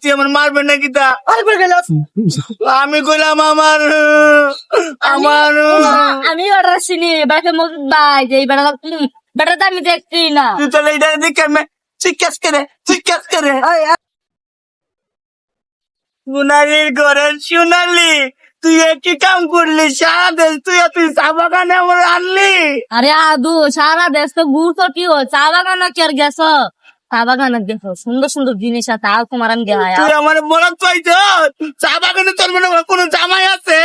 তুই আমার মারবে নাকি তা আরেকবার গেলাম আমি কইলাম আমার আমার আমি অর্ডার চিনি বাকে মজুদ ভাই যে বেটাটা আমি দেখছি না। তুই তাহলে এটা দেখে চিকাস করে সোনালির ঘরে সোনালি তুই একই কাম করলি সারা দেশ তুই চা বাগানে আমার আনলি। আরে আদু সারা দেশ তো ঘুরতো কি ও চা বাগানে কি আর গেছ? চা বাগানে গেছো সুন্দর সুন্দর জিনিস আছে আর তোমার আমি গেলাম তুই আমার বলত পাইছ চা বাগানে তোর মানে কোনো জামাই আছে?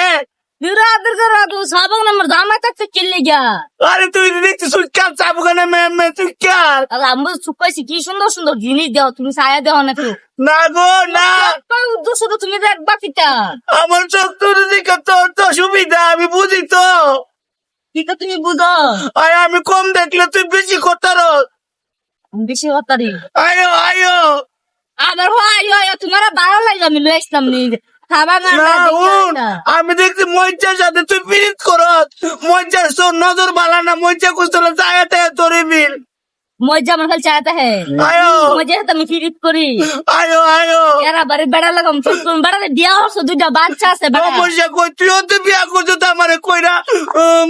চা বাগানে আমার দামাই থাকছে কিনলে গা। আরে তুই দেখছিস সুটকার চা বাগানে মেয়ে সুটকার আমি শুকাইছি কি সুন্দর সুন্দর জিনিস দেও তুমি ছায়া দেও না কেউ না গো না শুধু তুমি দেখবা কিটা আমার চোখ তোর দিকে তোর তো সুবিধা আমি বুঝি তো। কিটা তুমি বুঝো আরে আমি কম দেখলে তুই বেশি করতার বেশি হতারি আয়ো আয়ো আবার হয় তোমার ভালো লাগে আমি লই আসলাম নি খাবা না আমি দেখছি মজ্জার সাথে তুই পিরিত করত মজ্জার তোর নজর বালা না মজ্জা কুস্তলে জায়গাটা তোর বিল মজা আমার খালি চাইতে হে আয়ো মজা আমি ফিরিত করি আয়ো আয়ো এরা বাড়ি বেড়া লাগাম তুমি বেড়াতে দিয়া হচ্ছে দুইটা বাচ্চা আছে সমস্যা কই তুইও তো বিয়া করছো তো আমারে কইরা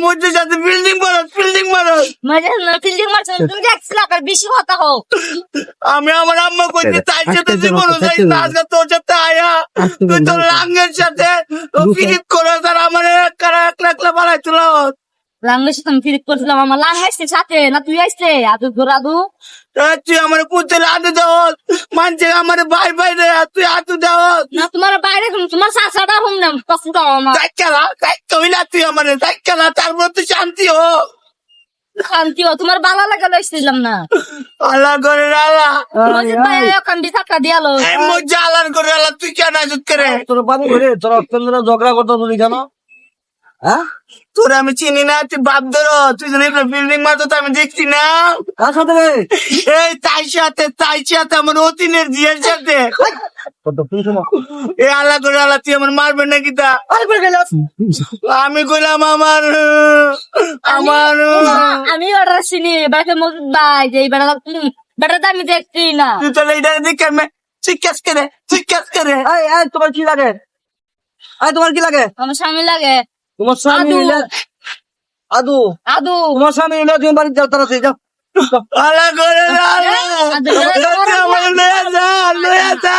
মজ্জার সাথে বিল্ডিং মারত মজা ফিল্ডিং মারছ তুমি দেখছিলা আর বেশি কথা হোক আমি আমার আম্মা কইতে তাই সাথে জীবন যাই আজকে তোর সাথে আয়া তুই তোর লাঙ্গের সাথে পিরিত করে তার আমার একলা বাড়াই তুলো লাঙ্গের সাথে আমি ফিরিত করছিলাম আমার লাং আসছে সাথে না তুই আসছে আদু ঘোরাদু তুই আমার পুতে আদু দেও মানছে আমার ভাই রে তুই আদু দেও না তোমার বাইরে তোমার শাসাটা হুম না কষ্ট আমার কইলা তুই আমার খেলা তারপর তুই শান্তি হো শান্তি ও তোমার ভালো লাগা লইছিলাম না আল্লাহ করে আল্লাহ মজিদ ভাই এখন বিথাকা দিয়ালো এই মজ্জা আল্লাহ করে আল্লাহ তুই কেন আজত করে তোর বাবু ঘরে তোর অত্যন্ত ঝগড়া করতো তুমি কেন? হ্যাঁ তোর আমি চিনি না তুই বাপ ধর তুই যদি বিল্ডিং মারতো তো আমি দেখছি না কার সাথে রে? এই তাই সাথে আমার অতিনের জিয়ার সাথে কত তুমি শোনো এ আল্লাহ করে আল্লাহ তুই আমার মারবে নাকি তা আরেকবার গেলাম আমি কইলাম আমার আমি অর্ডার চিনি বাকে মজুদ ভাই যে বেটাটা আমি দেখছি না। তুই তাহলে এটা দেখে চিকাস করে তোমার কি লাগে? তোমার কি লাগে? আমার স্বামী লাগে তোমার স্বামী আদু। হইলে আদু আদু তোমার স্বামী হইলে তুমি বাড়ি যাও তাড়াতাড়ি যাও আল্লাহ করে আল্লাহ আদু আমার লয়া যা